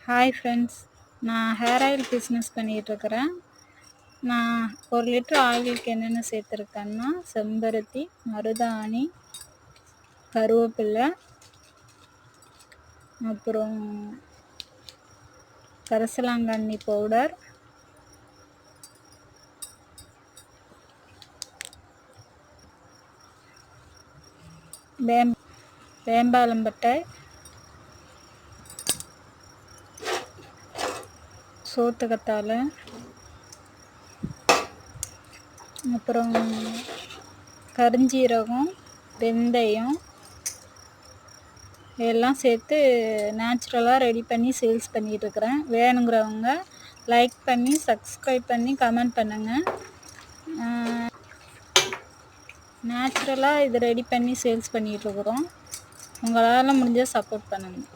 Hi friends, நான் hair oil business பண்ணிகிட்ருக்கிறேன். நான் 1 litre ஆயிலுக்கு என்னென்ன சேர்த்துருக்கேன்னா, செம்பருத்தி, மருதாணி, கருவேப்பிலை, அப்புறம் கரிசலாங்கண்ணி பவுடர், வேம்பாலம்பட்டை, சோத்துக்கத்தாழை, அப்புறம் கருஞ்சீரகம், வெந்தயம் இதெல்லாம் சேர்த்து நேச்சுரலாக ரெடி பண்ணி சேல்ஸ் பண்ணிகிட்ருக்கிறேன். வேணுங்கிறவங்க லைக் பண்ணி சப்ஸ்கிரைப் பண்ணி கமெண்ட் பண்ணுங்கள். நேச்சுரலாக இது ரெடி பண்ணி சேல்ஸ் பண்ணிகிட்ருக்குறோம். உங்களால் முடிஞ்ச சப்போர்ட் பண்ணுங்கள்.